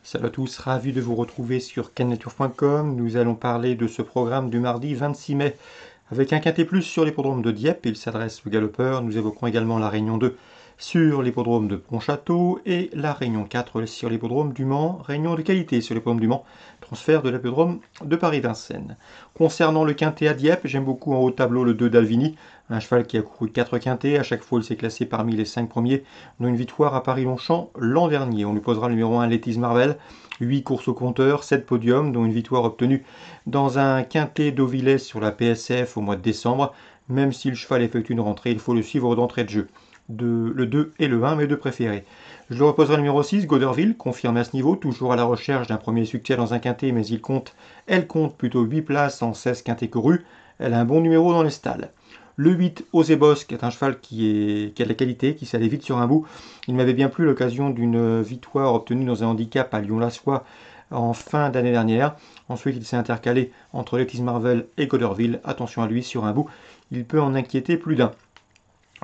Salut à tous, ravi de vous retrouver sur cannature.com. Nous allons parler de ce programme du mardi 26 mai avec un quintet plus sur l'hippodrome de Dieppe. Il s'adresse aux galopeurs. Nous évoquerons également la réunion 2 sur l'hippodrome de Pontchâteau et la réunion 4 sur l'hippodrome du Mans. Réunion de qualité sur l'hippodrome du Mans, transfert de l'hippodrome de Paris-Vincennes. Concernant le quintet à Dieppe, j'aime beaucoup en haut tableau le 2 d'Alvini, un cheval qui a couru 4 quintets. À chaque fois, il s'est classé parmi les 5 premiers, dont une victoire à Paris-Longchamp l'an dernier. On lui posera le numéro 1, Lettice Marvel. 8 courses au compteur, 7 podiums, dont une victoire obtenue dans un quintet d'Auvillez sur la PSF au mois de décembre. Même si le cheval effectue une rentrée, il faut le suivre d'entrée de jeu. Le 2 et le 1, mes deux préférés. Je le reposerai le numéro 6, Goderville, confirmé à ce niveau, toujours à la recherche d'un premier succès dans un quintet, mais elle compte plutôt 8 places en 16 quintets courus. Elle a un bon numéro dans les stalles. Le 8, Osebos, qui est un cheval qui a de la qualité, qui s'allait vite sur un bout. Il m'avait bien plu l'occasion d'une victoire obtenue dans un handicap à Lyon-la-Soie en fin d'année dernière. Ensuite, il s'est intercalé entre Lettice Marvel et Goderville. Attention à lui, sur un bout, il peut en inquiéter plus d'un.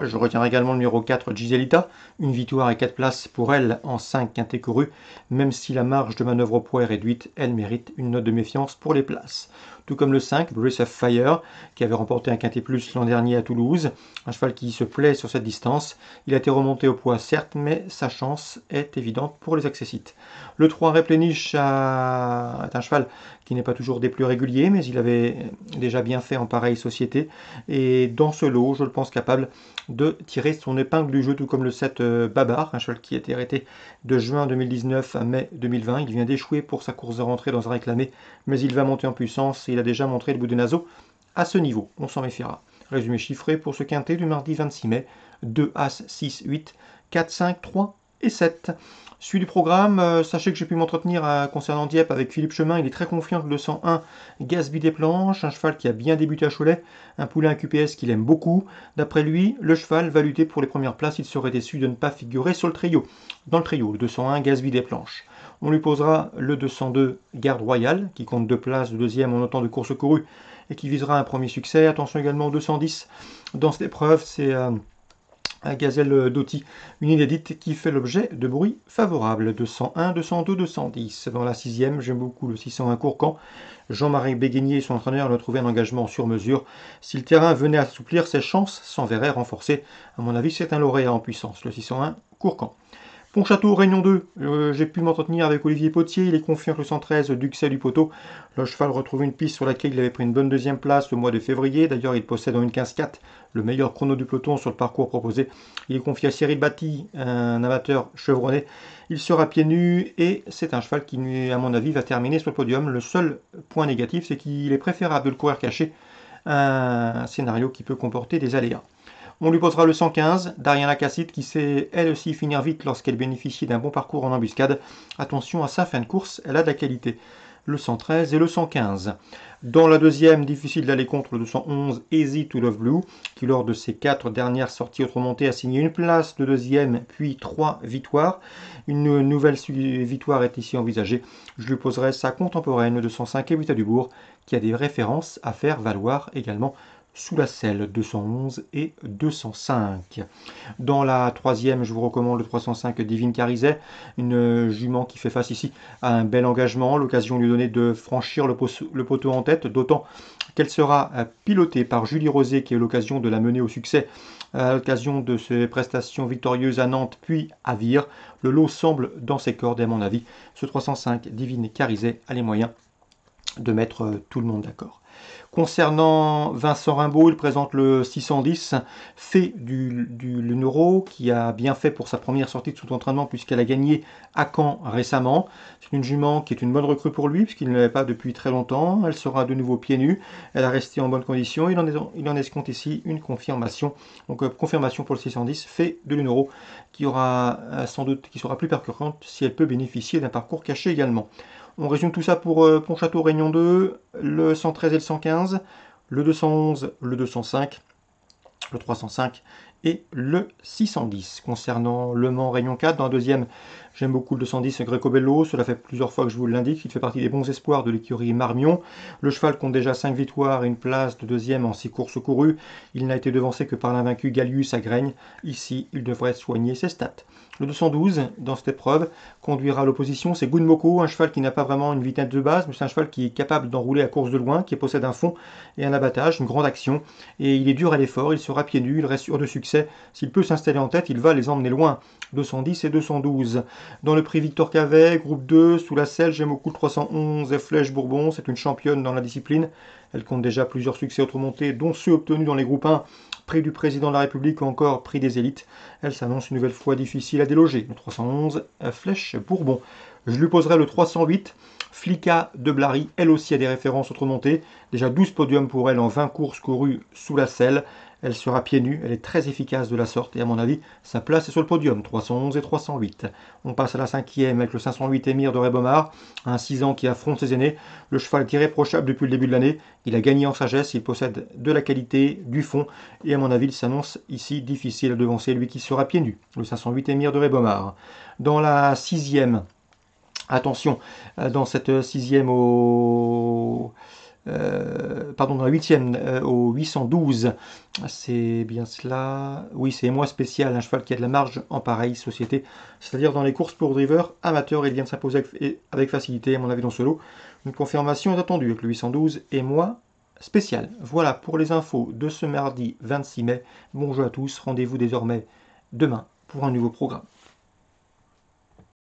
Je retiens également le numéro 4, Giselita, une victoire et 4 places pour elle en 5 quintets courus. Même si la marge de manœuvre au poids est réduite, elle mérite une note de méfiance pour les places. Tout comme le 5, Breath of Fire, qui avait remporté un quintet plus l'an dernier à Toulouse. Un cheval qui se plaît sur cette distance. Il a été remonté au poids certes, mais sa chance est évidente pour les accessites. Le 3, Replenish, est un cheval qui n'est pas toujours des plus réguliers, mais il avait déjà bien fait en pareille société. Et dans ce lot, je le pense capable de tirer son épingle du jeu, tout comme le 7 Babar, un cheval qui a été arrêté de juin 2019 à mai 2020. Il vient d'échouer pour sa course de rentrée dans un réclamé, mais il va monter en puissance et il a déjà montré le bout des naseaux à ce niveau. On s'en méfiera. Résumé chiffré pour ce quintet du mardi 26 mai, 2 As, 6, 8, 4, 5, 3 et 7. Suite du programme, sachez que j'ai pu m'entretenir concernant Dieppe avec Philippe Chemin. Il est très confiant de le 201 Gatsby des Planches, un cheval qui a bien débuté à Cholet, un poulain QPS qu'il aime beaucoup. D'après lui, le cheval va lutter pour les premières places. Il serait déçu de ne pas figurer sur le trio. Dans le trio, le 201 Gatsby des Planches. On lui posera le 202 Garde Royale, qui compte 2 places de deuxième en autant de courses courues et qui visera un premier succès. Attention également au 210. Dans cette épreuve, c'est un Gazelle Doty, une inédite qui fait l'objet de bruits favorables. 201, 202, 210. Dans la sixième, j'aime beaucoup le 601 Courcan. Jean-Marie Béguigné et son entraîneur ont trouvé un engagement sur mesure. Si le terrain venait à assouplir, ses chances s'en verraient renforcées. À mon avis, c'est un lauréat en puissance, le 601 Courcan. Pontchâteau, Réunion 2, j'ai pu m'entretenir avec Olivier Potier, il est confiant que le 113 Duxelles du Poteau. Le cheval retrouve une piste sur laquelle il avait pris une bonne deuxième place au mois de février. D'ailleurs, il possède en une 15-4 le meilleur chrono du peloton sur le parcours proposé. Il est confié à Cyril Batty, un amateur chevronné. Il sera pieds nus et c'est un cheval qui, à mon avis, va terminer sur le podium. Le seul point négatif, c'est qu'il est préférable de le courir caché, un scénario qui peut comporter des aléas. On lui posera le 115, Darian Lacassite, qui sait elle aussi finir vite lorsqu'elle bénéficie d'un bon parcours en embuscade. Attention à sa fin de course, elle a de la qualité. Le 113 et le 115. Dans la deuxième, difficile d'aller contre le 211 Easy to Love Blue, qui lors de ses 4 dernières sorties autrement a signé une place de deuxième, puis 3 victoires. Une nouvelle victoire est ici envisagée. Je lui poserai sa contemporaine, le 205 Evita Dubourg, qui a des références à faire valoir également sous la selle, 211 et 205. Dans la troisième, je vous recommande le 305 Divine Carizet, une jument qui fait face ici à un bel engagement, l'occasion lui donner de franchir le poteau en tête, d'autant qu'elle sera pilotée par Julie Rosé, qui a eu l'occasion de la mener au succès à l'occasion de ses prestations victorieuses à Nantes puis à Vire. Le lot semble dans ses cordes et à mon avis, ce 305 Divine Carizet a les moyens de mettre tout le monde d'accord. Concernant Vincent Rimbaud, il présente le 610, fait du Neuro, qui a bien fait pour sa première sortie de son entraînement puisqu'elle a gagné à Caen récemment. C'est une jument qui est une bonne recrue pour lui puisqu'il ne l'avait pas depuis très longtemps. Elle sera de nouveau pieds nus. Elle a resté en bonne condition. Il en escompte ici une confirmation. Donc confirmation pour le 610, fait de l'Unero, qui aura sans doute qui sera plus percutante si elle peut bénéficier d'un parcours caché également. On résume tout ça pour Pontchâteau, Réunion 2, le 113 et le 115, le 211, le 205, le 305 et le 610. Concernant Le Mans, Réunion 4, dans la deuxième, J'aime beaucoup le 210 Greco Bello, cela fait plusieurs fois que je vous l'indique, il fait partie des bons espoirs de l'écurie Marmion. Le cheval compte déjà 5 victoires et une place de deuxième en 6 courses courues. Il n'a été devancé que par l'invaincu Gallius à Graigne. Ici, il devrait soigner ses stats. Le 212, dans cette épreuve, conduira à l'opposition, c'est Gunmoko, un cheval qui n'a pas vraiment une vitesse de base, mais c'est un cheval qui est capable d'enrouler à course de loin, qui possède un fond et un abattage, une grande action, et il est dur à l'effort, il sera pieds nus, il reste sûr de succès. S'il peut s'installer en tête, il va les emmener loin. 210 et 212. Dans le prix Victor Cavet, groupe 2, sous la selle, j'aime beaucoup le 311 Flèche Bourbon, c'est une championne dans la discipline. Elle compte déjà plusieurs succès automontés, dont ceux obtenus dans les groupes 1, prix du président de la République ou encore prix des élites. Elle s'annonce une nouvelle fois difficile à déloger. Le 311 Flèche Bourbon. Je lui poserai le 308 Flicka de Blary, elle aussi a des références automontées. Déjà 12 podiums pour elle en 20 courses courues sous la selle. Elle sera pieds nus, elle est très efficace de la sorte et à mon avis, sa place est sur le podium, 311 et 308. On passe à la cinquième avec le 508 Émir de Rébomard, un 6 ans qui affronte ses aînés. Le cheval est irréprochable depuis le début de l'année, il a gagné en sagesse, il possède de la qualité, du fond et à mon avis, il s'annonce ici difficile à devancer, lui qui sera pieds nus, le 508 Émir de Rébomard. Dans la sixième, attention, dans cette sixième dans la huitième au 812, c'est bien cela. Oui, c'est moi spécial, un cheval qui a de la marge en pareille société, c'est-à-dire dans les courses pour driver amateurs, il vient de s'imposer avec facilité, à mon avis, dans ce lot. Une confirmation est attendue avec le 812 et moi spécial. Voilà pour les infos de ce mardi 26 mai. Bonjour à tous, rendez-vous désormais demain pour un nouveau programme.